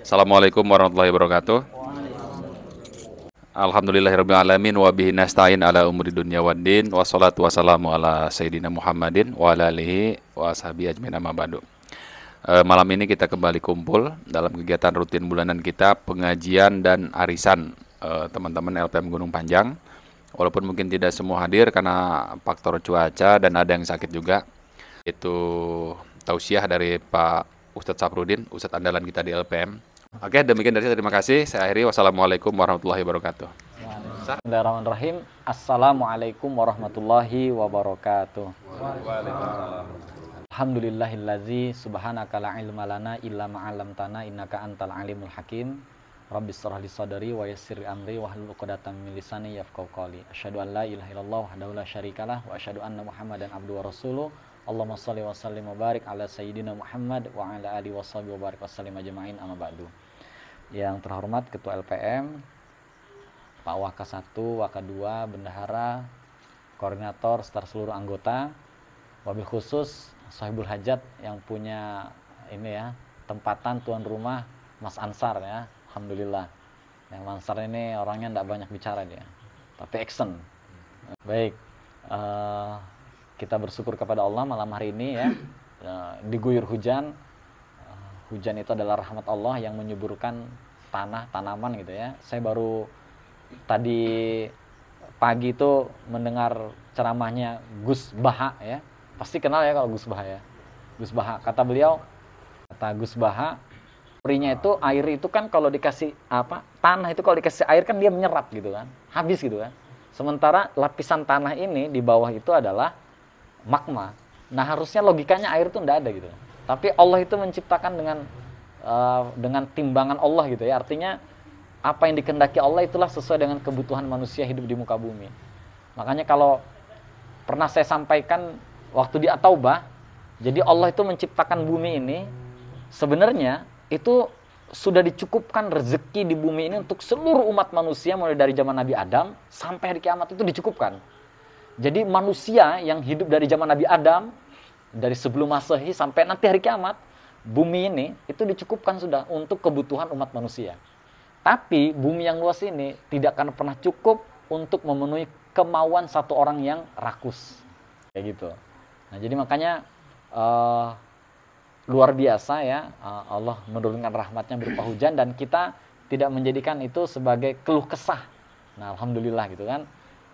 Assalamualaikum warahmatullahi wabarakatuh. Alhamdulillahirabbil alamin wa bihi nasta'in ala umuri dunya waddin wassalatu wassalamu ala sayyidina Muhammadin wa ala alihi wa ashabihi ajmain amma ba'du. Malam ini kita kembali kumpul dalam kegiatan rutin bulanan kita pengajian dan arisan teman-teman LPM Gunung Panjang. Walaupun mungkin tidak semua hadir karena faktor cuaca dan ada yang sakit juga. Itu tausiah dari Pak Ustadz Saprudin, Ustadz andalan kita di LPM. Oke, demikian dari saya. Terima kasih. Saya akhiri. Wassalamualaikum warahmatullahi wabarakatuh. Bismillahirrahmanirrahim. Assalamualaikum warahmatullahi wabarakatuh. Alhamdulillahillazi subhanaka la ilma lana illa ma 'allamtana innaka antal alimul hakim. Rabbis shrah li sadri wa yassir li amri wahlul 'uqdatam min lisani yafqahu qawli. Asyhadu an la ilaha illallah wahdahu la syarikalah wa asyhadu anna Muhammadan abduhu wa rasuluh. Allahumma shalli wa sallim wa barik ala sayyidina Muhammad wa ala alihi washabihi wa barik wasallim ajma'in amma ba'du. Yang terhormat Ketua LPM, Pak Waka 1, Waka 2, Bendahara, Koordinator, serta seluruh anggota, wabil khusus Sahibul Hajat yang punya ini ya, tempatan tuan rumah Mas Ansar ya, alhamdulillah. Yang Ansar ini orangnya tidak banyak bicara dia, tapi action. Baik, kita bersyukur kepada Allah malam hari ini ya, diguyur hujan. Hujan itu adalah rahmat Allah yang menyuburkan tanah, tanaman gitu ya. Saya baru tadi pagi itu mendengar ceramahnya Gus Baha ya. Pasti kenal ya kalau Gus Baha ya. Gus Baha, kata beliau, kata Gus Baha, prinya itu air itu kan kalau dikasih apa? Tanah itu kalau dikasih air kan dia menyerap gitu kan. Habis gitu kan. Sementara lapisan tanah ini di bawah itu adalah magma. Nah, harusnya logikanya air itu enggak ada gitu. Tapi Allah itu menciptakan dengan timbangan Allah gitu ya. Artinya apa yang dikehendaki Allah itulah sesuai dengan kebutuhan manusia hidup di muka bumi. Makanya kalau pernah saya sampaikan waktu di At-Taubah, jadi Allah itu menciptakan bumi ini sebenarnya itu sudah dicukupkan rezeki di bumi ini untuk seluruh umat manusia mulai dari zaman Nabi Adam sampai hari kiamat itu dicukupkan. Jadi manusia yang hidup dari zaman Nabi Adam, dari sebelum Masehi sampai nanti hari kiamat, bumi ini itu dicukupkan sudah untuk kebutuhan umat manusia. Tapi bumi yang luas ini tidak akan pernah cukup untuk memenuhi kemauan satu orang yang rakus. Kayak gitu. Nah, jadi makanya luar biasa ya, Allah menurunkan rahmatnya berupa hujan dan kita tidak menjadikan itu sebagai keluh kesah. Nah, alhamdulillah gitu kan.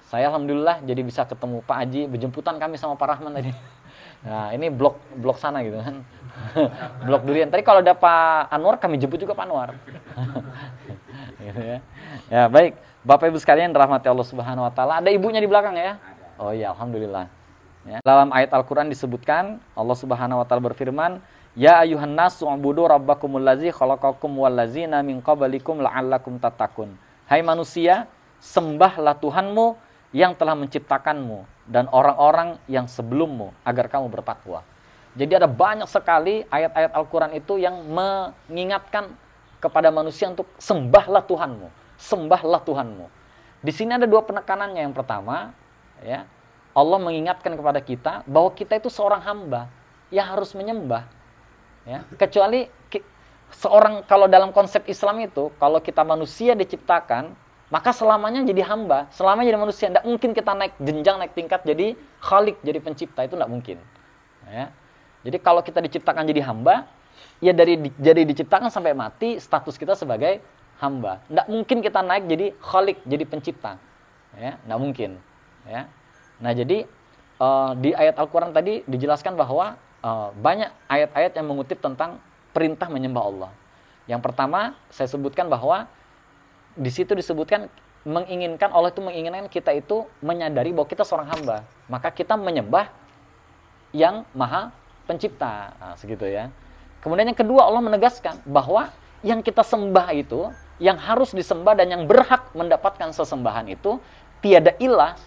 Saya alhamdulillah jadi bisa ketemu Pak Haji, berjemputan kami sama Pak Rahman tadi. Nah, ini blok sana gitu kan. Blok durian. Tadi kalau ada Pak Anwar, kami jemput juga Pak Anwar. Gitu ya. Ya, baik. Bapak Ibu sekalian rahmati Allah Subhanahu wa taala. Ada ibunya di belakang ya? Oh iya, alhamdulillah. Ya. Dalam ayat Al-Qur'an disebutkan Allah Subhanahu wa taala berfirman, "Ya ayuhan nasu ubudu rabbakumul ladzi khalaqakum wal ladzina min qablikum la'allakum tattaqun." Hai manusia, sembahlah Tuhanmu yang telah menciptakanmu dan orang-orang yang sebelummu agar kamu bertakwa. Jadi ada banyak sekali ayat-ayat Al-Quran itu yang mengingatkan kepada manusia untuk sembahlah Tuhanmu, sembahlah Tuhanmu. Di sini ada dua penekanannya. Yang pertama, ya, Allah mengingatkan kepada kita bahwa kita itu seorang hamba yang harus menyembah. Ya, kecuali seorang, kalau dalam konsep Islam itu, kalau kita manusia diciptakan, maka selamanya jadi hamba, selamanya jadi manusia. Tidak mungkin kita naik jenjang, naik tingkat jadi khalik, jadi pencipta. Itu tidak mungkin. Ya. Jadi kalau kita diciptakan jadi hamba, ya jadi diciptakan sampai mati, status kita sebagai hamba. Tidak mungkin kita naik jadi khalik, jadi pencipta. Ya, tidak mungkin. Ya. Nah, jadi di ayat Al-Quran tadi dijelaskan bahwa banyak ayat-ayat yang mengutip tentang perintah menyembah Allah. Yang pertama, saya sebutkan bahwa di situ disebutkan menginginkan, Allah itu menginginkan kita itu menyadari bahwa kita seorang hamba. Maka kita menyembah yang maha pencipta. Nah, segitu ya. Kemudian yang kedua, Allah menegaskan bahwa yang kita sembah itu, yang harus disembah dan yang berhak mendapatkan sesembahan itu, tiada ilah,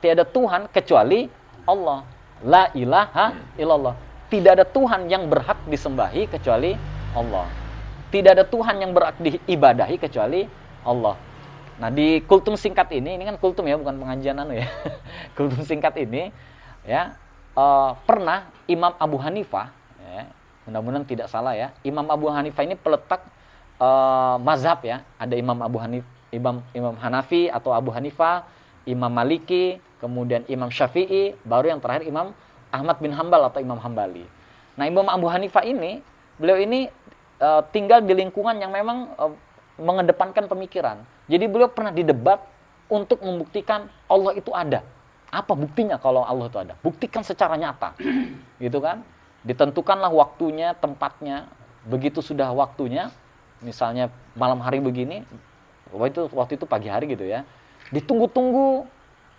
tiada Tuhan kecuali Allah. La ilaha illallah. Tidak ada Tuhan yang berhak disembahi kecuali Allah. Tidak ada Tuhan yang berhak diibadahi kecuali Allah. Nah, di kultum singkat ini kan kultum ya, bukan pengajian ya. Kultum singkat ini ya, pernah Imam Abu Hanifah ya, mudah-mudahan tidak salah ya, Imam Abu Hanifah ini peletak mazhab ya. Ada Imam Hanafi atau Abu Hanifah, Imam Maliki, kemudian Imam Syafi'i, baru yang terakhir Imam Ahmad bin Hambal atau Imam Hambali. Nah, Imam Abu Hanifah ini, beliau ini tinggal di lingkungan yang memang mengedepankan pemikiran. Jadi beliau pernah didebat untuk membuktikan Allah itu ada. Apa buktinya kalau Allah itu ada? Buktikan secara nyata. Gitu kan? Ditentukanlah waktunya, tempatnya. Begitu sudah waktunya, misalnya malam hari begini, waktu itu pagi hari gitu ya. Ditunggu-tunggu,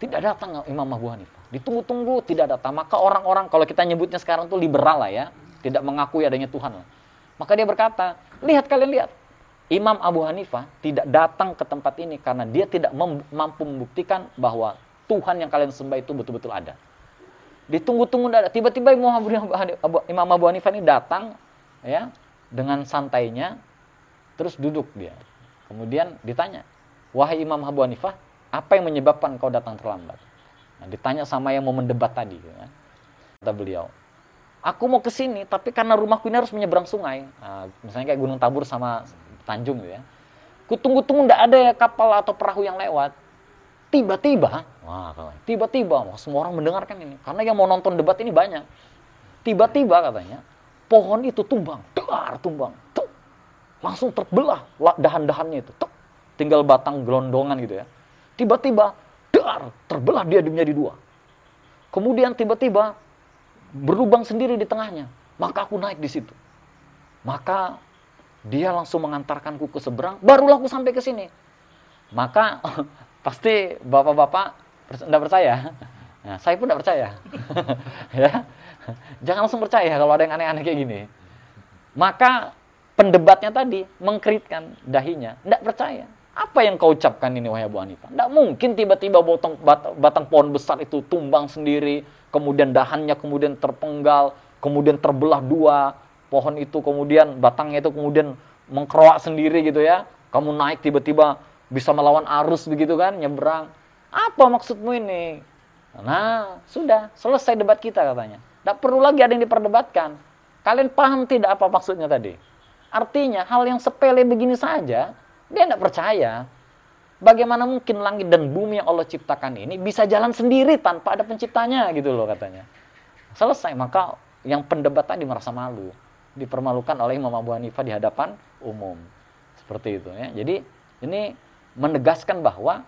tidak datang Imam Abu Hanifah. Ditunggu-tunggu, tidak datang. Maka orang-orang, kalau kita nyebutnya sekarang tuh liberal lah ya, tidak mengakui adanya Tuhan lah. Maka dia berkata, kalian lihat. Imam Abu Hanifah tidak datang ke tempat ini karena dia tidak mampu membuktikan bahwa Tuhan yang kalian sembah itu betul-betul ada. Ditunggu-tunggu, tiba-tiba Imam Abu Hanifah ini datang ya dengan santainya, terus duduk dia. Kemudian ditanya, wahai Imam Abu Hanifah, apa yang menyebabkan kau datang terlambat? Nah, ditanya sama yang mau mendebat tadi. Ya. Kata beliau, aku mau ke sini, tapi karena rumahku ini harus menyeberang sungai. Nah, misalnya kayak Gunung Tabur sama Tanjung gitu ya. Kutunggu-tunggu tidak ada ya kapal atau perahu yang lewat. Tiba-tiba, semua orang mendengarkan ini. Karena yang mau nonton debat ini banyak. Tiba-tiba katanya, pohon itu tumbang. Langsung terbelah dahan-dahannya itu. Tinggal batang gelondongan gitu ya. Tiba-tiba, terbelah dia menjadi dua. Kemudian tiba-tiba, berlubang sendiri di tengahnya. Maka aku naik di situ. Maka dia langsung mengantarkanku ke seberang, barulah aku sampai ke sini. Maka pasti bapak-bapak tidak percaya. Nah, saya pun tidak percaya. Ya. Jangan langsung percaya kalau ada yang aneh-aneh kayak gini. Maka pendebatnya tadi mengkeritkan dahinya, tidak percaya. Apa yang kau ucapkan ini wahai Abu Hanifah? Tidak mungkin tiba-tiba batang pohon besar itu tumbang sendiri, kemudian dahannya kemudian terpenggal, kemudian terbelah dua, pohon itu kemudian batangnya itu kemudian mengkeroak sendiri gitu ya. Kamu naik tiba-tiba bisa melawan arus begitu kan, nyebrang. Apa maksudmu ini? Nah, sudah selesai debat kita katanya. Tidak perlu lagi ada yang diperdebatkan. Kalian paham tidak apa maksudnya tadi? Artinya hal yang sepele begini saja dia tidak percaya. Bagaimana mungkin langit dan bumi yang Allah ciptakan ini bisa jalan sendiri tanpa ada penciptanya gitu loh katanya. Selesai, maka yang pendebat tadi merasa malu. Dipermalukan oleh Imam Abu Hanifah di hadapan umum. Seperti itu ya. Jadi ini menegaskan bahwa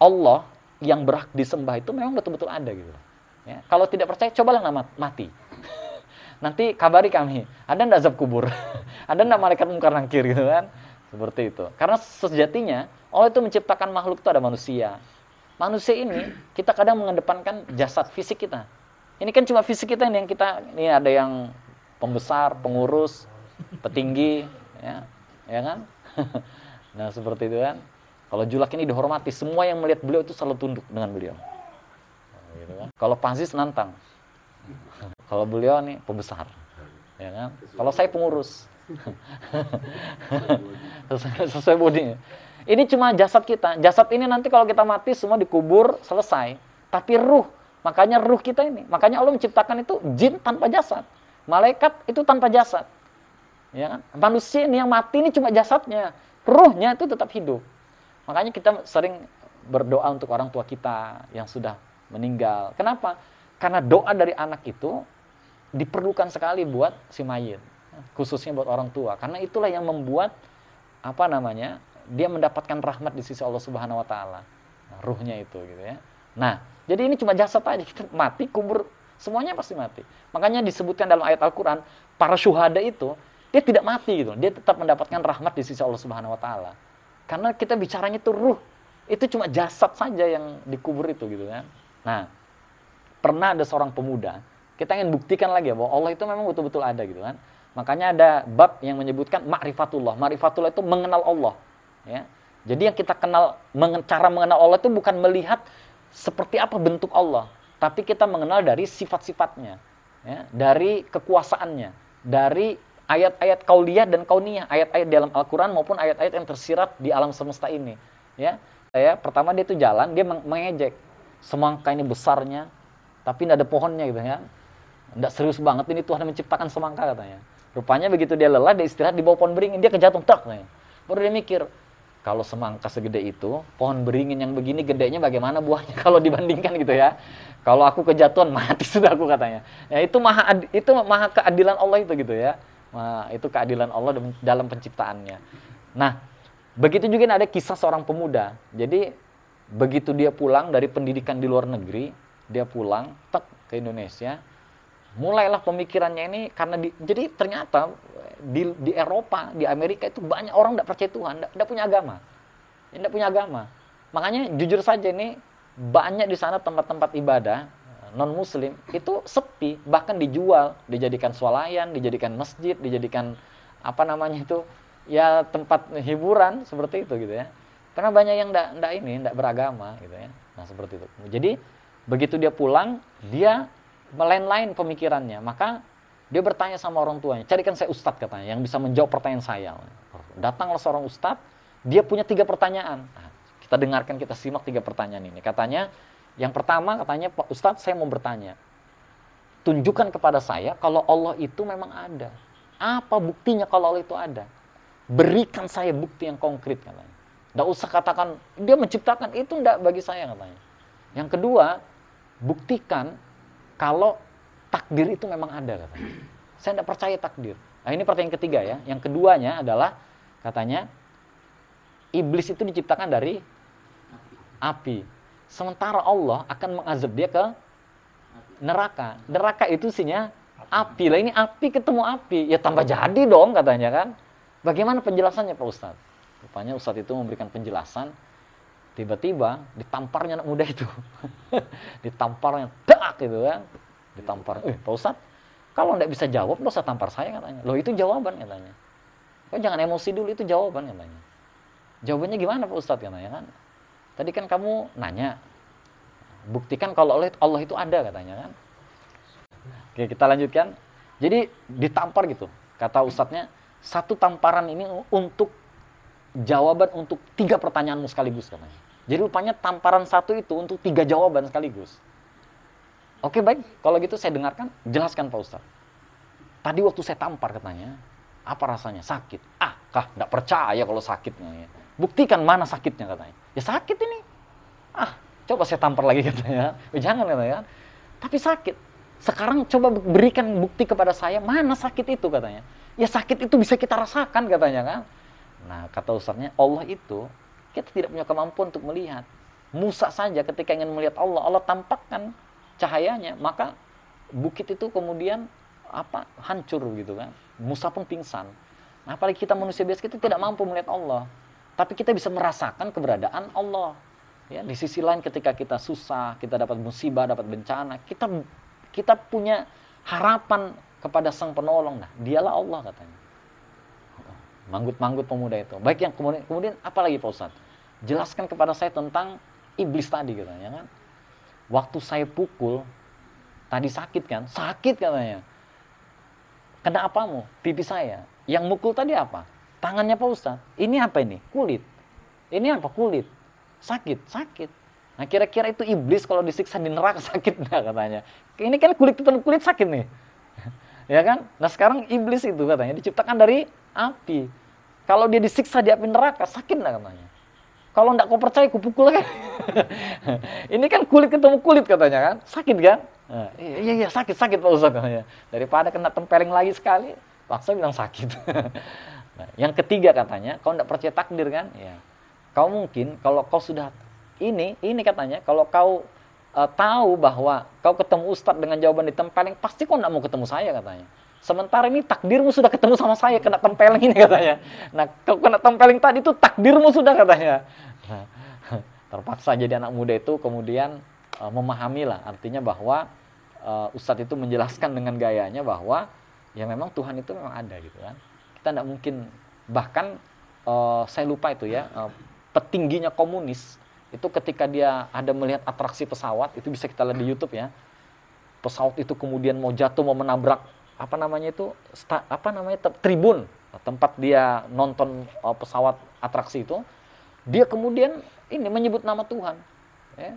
Allah yang berhak disembah itu memang betul-betul ada gitu. Ya. Kalau tidak percaya, cobalah mati. Nanti kabari kami, ada enggak azab kubur? Ada enggak malaikat mungkar nakir gitu kan? Seperti itu. Karena sejatinya Allah itu menciptakan makhluk itu ada manusia. Manusia ini kita kadang mengedepankan jasad fisik kita. Ini kan cuma fisik kita ini yang kita, ini ada yang pembesar, pengurus, petinggi, ya kan? Nah seperti itu kan. Kalau Julak ini dihormati, semua yang melihat beliau itu selalu tunduk dengan beliau. Gitu kan? Kalau Panzis nantang, kalau beliau nih pembesar, ya kan? Kalau saya pengurus, sesuai bodinya. Ini cuma jasad kita. Jasad ini nanti kalau kita mati semua dikubur selesai. Tapi ruh, makanya ruh kita ini, makanya Allah menciptakan itu jin tanpa jasad. Malaikat itu tanpa jasad. Ya kan? Manusia ini yang mati ini cuma jasadnya. Ruhnya itu tetap hidup. Makanya kita sering berdoa untuk orang tua kita yang sudah meninggal. Kenapa? Karena doa dari anak itu diperlukan sekali buat si mayit. Khususnya buat orang tua. Karena itulah yang membuat dia mendapatkan rahmat di sisi Allah Subhanahu wa taala. Nah, ruhnya itu gitu ya. Nah, jadi ini cuma jasad aja, kita mati, kubur, semuanya pasti mati. Makanya disebutkan dalam ayat Al-Qur'an, para syuhada itu dia tidak mati gitu. Dia tetap mendapatkan rahmat di sisi Allah Subhanahu wa taala. Karena kita bicaranya itu ruh. Itu cuma jasad saja yang dikubur itu gitu kan. Nah, pernah ada seorang pemuda, kita ingin buktikan lagi ya bahwa Allah itu memang betul-betul ada gitu kan. Makanya ada bab yang menyebutkan ma'rifatullah. Ma'rifatullah itu mengenal Allah. Ya. Jadi yang kita kenal, cara mengenal Allah itu bukan melihat seperti apa bentuk Allah, tapi kita mengenal dari sifat-sifatnya, ya, dari kekuasaannya, dari ayat-ayat kauliyah dan kauniyah, ayat-ayat dalam Al-Quran maupun ayat-ayat yang tersirat di alam semesta ini. Ya, pertama dia itu jalan, dia mengejek semangka ini besarnya, tapi tidak ada pohonnya gitu ya. Tidak serius banget ini Tuhan menciptakan semangka katanya. Rupanya begitu dia lelah, dia istirahat di bawah pohon beringin, dia kejatuh tak. Baru dia mikir, kalau semangka segede itu, pohon beringin yang begini gedenya bagaimana buahnya kalau dibandingkan gitu ya. Kalau aku kejatuhan mati sudah aku katanya. Ya itu maha keadilan Allah itu gitu ya. Itu keadilan Allah dalam penciptaannya. Nah, begitu juga ada kisah seorang pemuda. Jadi begitu dia pulang dari pendidikan di luar negeri, dia pulang ke Indonesia, mulailah pemikirannya ini karena jadi ternyata di Eropa, di Amerika itu banyak orang tidak percaya Tuhan, tidak punya agama. Tidak punya agama. Makanya jujur saja ini banyak di sana tempat-tempat ibadah non muslim itu sepi, bahkan dijual, dijadikan swalayan, dijadikan masjid, dijadikan apa namanya itu ya tempat hiburan seperti itu gitu ya. Karena banyak yang enggak beragama gitu ya. Nah, seperti itu. Jadi begitu dia pulang, dia melain-lain pemikirannya. Maka dia bertanya sama orang tuanya, carikan saya ustadz katanya yang bisa menjawab pertanyaan saya. Datanglah seorang ustadz, dia punya 3 pertanyaan. Nah, kita dengarkan, kita simak 3 pertanyaan ini. Katanya, yang pertama katanya, Pak Ustadz, saya mau bertanya. Tunjukkan kepada saya kalau Allah itu memang ada. Apa buktinya kalau Allah itu ada? Berikan saya bukti yang konkret katanya. Nggak usah katakan dia menciptakan, itu enggak bagi saya katanya. Yang kedua, buktikan kalau takdir itu memang ada katanya. Saya enggak percaya takdir. Nah, ini pertanyaan ketiga ya. Yang keduanya adalah katanya iblis itu diciptakan dari api. Sementara Allah akan mengazab dia ke neraka. Neraka itu isinya api. Lah ini api ketemu api, ya tambah jadi dong katanya kan. Bagaimana penjelasannya Pak Ustadz? Rupanya Ustadz itu memberikan penjelasan. Tiba-tiba ditamparnya anak muda itu. Ditamparnya, dak gitu kan. Ditampar, Pak Ustadz, kalau nggak bisa jawab, nggak usah tampar saya katanya. Loh itu jawaban katanya. Kok jangan emosi dulu, itu jawaban katanya. Jawabannya gimana Pak Ustadz katanya kan? Tadi kan kamu nanya, buktikan kalau Allah itu ada katanya kan. Oke, kita lanjutkan. Jadi ditampar gitu. Kata ustadznya, 1 tamparan ini untuk jawaban untuk 3 pertanyaanmu sekaligus katanya. Jadi rupanya tamparan 1 itu untuk 3 jawaban sekaligus. Oke baik, kalau gitu saya dengarkan, jelaskan Pak Ustadz. Tadi waktu saya tampar katanya, apa rasanya? Sakit. Nggak percaya kalau sakitnya. Buktikan mana sakitnya katanya. Ya sakit ini. Coba saya tampar lagi katanya. Jangan katanya. Tapi sakit. Sekarang coba berikan bukti kepada saya mana sakit itu katanya. Ya sakit itu bisa kita rasakan katanya kan. Nah kata ustadznya, Allah itu kita tidak punya kemampuan untuk melihat. Musa saja ketika ingin melihat Allah, Allah tampakkan cahayanya, maka bukit itu kemudian hancur gitu kan. Musa pun pingsan. Nah, apalagi kita manusia biasa, kita tidak mampu melihat Allah. Tapi kita bisa merasakan keberadaan Allah. Ya, di sisi lain ketika kita susah, kita dapat musibah, dapat bencana, kita punya harapan kepada Sang Penolong. Nah, dialah Allah katanya. Manggut-manggut pemuda itu. Baik, yang kemudian apa lagi Pak Ustadz? Jelaskan kepada saya tentang iblis tadi katanya kan. Waktu saya pukul, tadi sakit kan? Sakit katanya. Kena apamu? Pipi saya. Yang mukul tadi apa? Tangannya Pak Ustadz. Ini apa ini? Kulit. Ini apa? Kulit. Sakit. Nah kira-kira itu iblis kalau disiksa di neraka sakit nggak katanya? Ini kan kulit ketemu kulit sakit nih. Ya kan? Nah sekarang iblis itu katanya diciptakan dari api. Kalau dia disiksa di api neraka sakit nggak katanya? Kalau nggak kau percaya, ku pukul kan? Ini kan kulit ketemu kulit katanya kan? Sakit kan? Iya sakit Pak Ustadz katanya. Daripada kena tempeleng lagi sekali, paksa bilang sakit. Nah, yang ketiga katanya, kau tidak percaya takdir kan? Ya. Kau mungkin kalau kau sudah ini katanya, kalau kau tahu bahwa kau ketemu ustadz dengan jawaban ditempeleng, pasti kau tidak mau ketemu saya katanya. Sementara ini takdirmu sudah ketemu sama saya, kena tempeleng ini katanya. Nah, kau kena tempeleng tadi itu takdirmu sudah katanya. Nah, terpaksa jadi anak muda itu kemudian memahami lah, artinya bahwa ustadz itu menjelaskan dengan gayanya bahwa ya memang Tuhan itu memang ada gitu kan. Kita tidak mungkin, bahkan saya lupa itu ya, petingginya komunis itu ketika dia ada melihat atraksi pesawat, itu bisa kita lihat di YouTube ya, pesawat itu kemudian mau jatuh, mau menabrak tribun tempat dia nonton pesawat atraksi itu, dia kemudian ini menyebut nama Tuhan ya.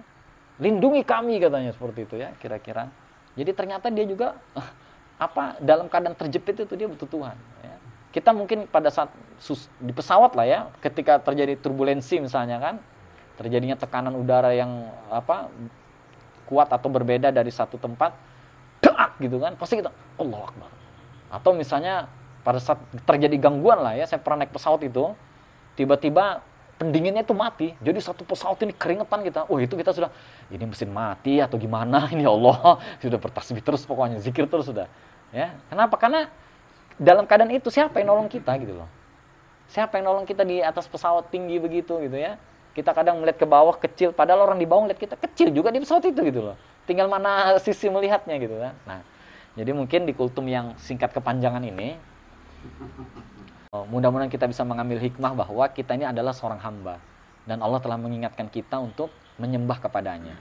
Lindungi kami katanya, seperti itu ya kira-kira. Jadi ternyata dia juga dalam keadaan terjepit itu dia butuh Tuhan ya. kita mungkin pada saat di pesawat lah ya, ketika terjadi turbulensi misalnya kan, terjadinya tekanan udara yang kuat atau berbeda dari satu tempat, gitu kan, pasti kita Allahu Akbar. Atau misalnya pada saat terjadi gangguan lah ya, saya pernah naik pesawat itu, tiba-tiba pendinginnya itu mati, jadi satu pesawat ini keringetan kita. Itu kita sudah, ini mesin mati atau gimana ini, ya Allah, sudah bertasbih terus pokoknya, zikir terus sudah. Ya, kenapa? Karena dalam keadaan itu siapa yang nolong kita gitu loh? Siapa yang nolong kita di atas pesawat tinggi begitu gitu ya? Kita kadang melihat ke bawah kecil, padahal orang di bawah melihat kita kecil juga di pesawat itu gitu loh. Tinggal mana sisi melihatnya gitu kan. Nah, jadi mungkin di kultum yang singkat kepanjangan ini, mudah-mudahan kita bisa mengambil hikmah bahwa kita ini adalah seorang hamba dan Allah telah mengingatkan kita untuk menyembah kepadanya.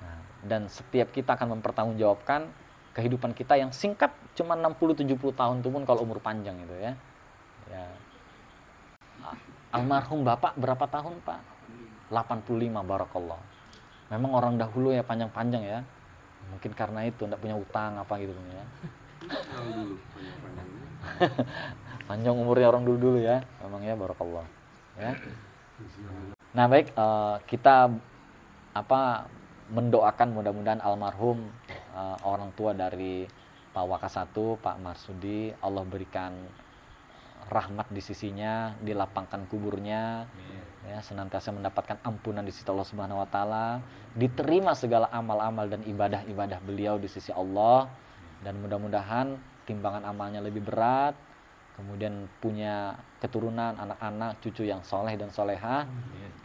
Nah, dan setiap kita akan mempertanggungjawabkan kehidupan kita yang singkat cuma 60-70 tahun itu pun kalau umur panjang itu ya. Almarhum Bapak berapa tahun Pak? 85, barakallah. Memang orang dahulu ya panjang-panjang ya. Mungkin karena itu enggak punya utang apa gitu ya. Panjang umurnya orang dulu ya, memang ya, barakallah ya. Nah baik, kita mendoakan mudah-mudahan almarhum orang tua dari Pak Wakasatu, Pak Marsudi, Allah berikan rahmat di sisinya, dilapangkan kuburnya, ya, senantiasa mendapatkan ampunan di sisi Allah Subhanahu Wa Taala, diterima segala amal-amal dan ibadah-ibadah beliau di sisi Allah, dan mudah-mudahan timbangan amalnya lebih berat, kemudian punya keturunan, anak-anak, cucu yang soleh dan solehah,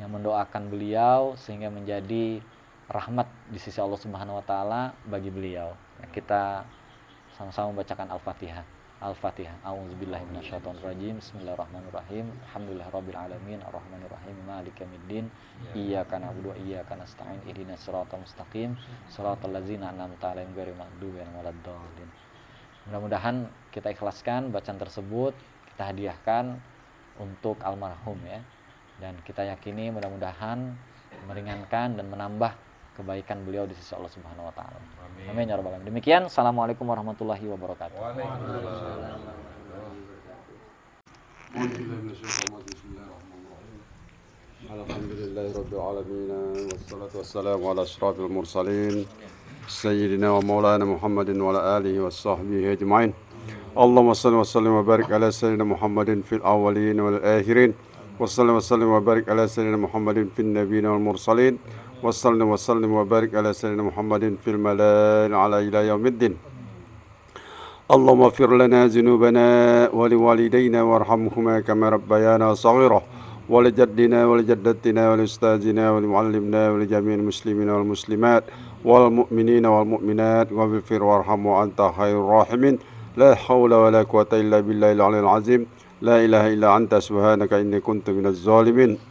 yang mendoakan beliau sehingga menjadi rahmat di sisi Allah Subhanahu Wa Taala bagi beliau. Kita sama-sama membacakan Al-Fatihah. Al-Fatihah. A'udzubillahi minasyaitonirrajim. Bismillahirrahmanirrahim. Alhamdulillahirabbil alamin, arrahmanirrahim, maliki yaumiddin. Iyyaka na'budu wa iyyaka nasta'in. Ihdinas siratal mustaqim, siratal ladzina an'amta 'alaihim ghairil maghdubi 'alaihim waladdallin. Mudah-mudahan kita ikhlaskan bacaan tersebut, kita hadiahkan untuk almarhum ya. Dan kita yakini mudah-mudahan meringankan dan menambah kebaikan beliau di sisi Allah Subhanahu Wa Taala. Amin ya rabbal alamin. Demikian, assalamualaikum warahmatullahi wabarakatuh. Alhamdulillahirabbil alamin, wassalatu wassalamu ala asyrafil mursalin sayyidina wa maulana Muhammadin wa ala alihi washabbihi ajmain. Allahumma shalli wa sallim wa barik ala sayyidina Muhammadin fil awwalin wal akhirin. Wassallallahu wa sallim wa barik ala sayyidina Muhammadin fin nabiyyin wal mursalin. Wassallallahu wa sallim wa barik ala sayyidina Muhammadin fil malaa'il ala ila yaumiddin. Allahumma ighfir lana dhunubana wa liwalidayna warhamhuma kama rabbayana shaghira wa li jaddina wa li jaddatina wa li ustazina wa li muallimina wa li jami'il muslimina wal muslimat wal mu'minina wal mu'minat wa ighfir warham wa anta khairur rahimin. La haula wa la quwwata illa billahil aliyyil azim. La ilaha illa anta subhanaka inni kuntu minaz zalimin.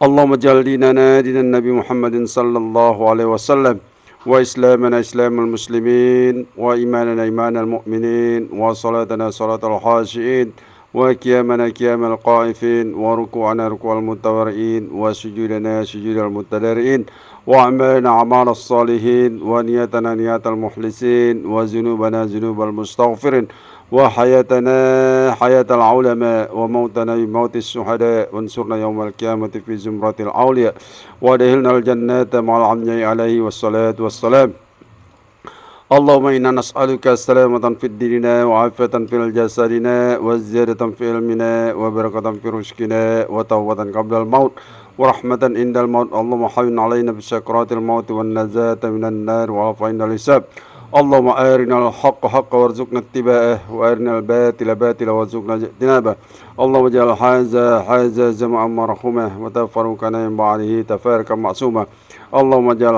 اللهم اجعل ديننا دين النبي محمد صلى الله عليه وسلم وإسلامنا إسلام المسلمين وإيماننا إيمان المؤمنين وصلاتنا صلاة الخاشعين وقيامنا قيام القائفين وركوعنا ركوع المتضرعين وسجودنا سجود المتضرعين وأعمالنا أعمال الصالحين ونيتنا نيات المخلصين وذنوبنا ذنوب المستغفرين وحياتنا حياة العلماء وموتنا بموت الشهداء وانصرنا يوم القيامة في زمرة الأولياء وادخلنا الجنة مع الأنبياء عليه والصلاة والسلام. اللهم إنا نسألك السلامة في ديننا وعافية في جسدنا وزيادة في علمنا وبركة في رزقنا وتوبة قبل الموت ورحمة عند الموت. اللهم حين علينا بسكرات الموت والنجاة من النار وعافية عند الحساب. اللهم أرنا الحق حقا وارزقنا اتباعه وأرنا الباطل باطلا وارزقنا اجتنابه. اللهم اجعل هذا جمعا مرحوما وتفرقنا من بعده تفارقا معصوما. اللهم اجعل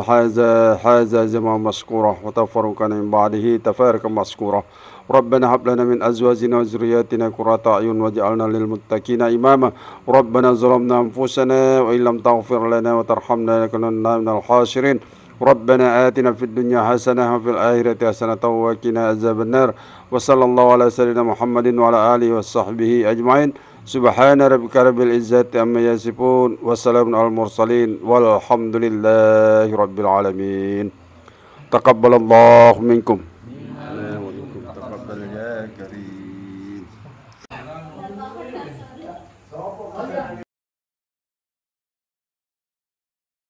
هذا جمعا مشكورا وتفرقنا من بعده تفارقا مشكورا. ربنا هب لنا من أزواجنا وذرياتنا قرة أعين واجعلنا للمتقين إماما. ربنا ظلمنا أنفسنا وإن لم تغفر لنا وترحمنا لنكونن من الخاسرين. ربنا آتنا في الدنيا حسنة وفي الآخرة حسنة وقنا عذاب النار. وصلى الله على سيدنا محمد وعلى آله وصحبه أجمعين. سبحان ربك رب العزة عما يصفون وسلام على المرسلين والحمد لله رب العالمين. تقبل الله منكم.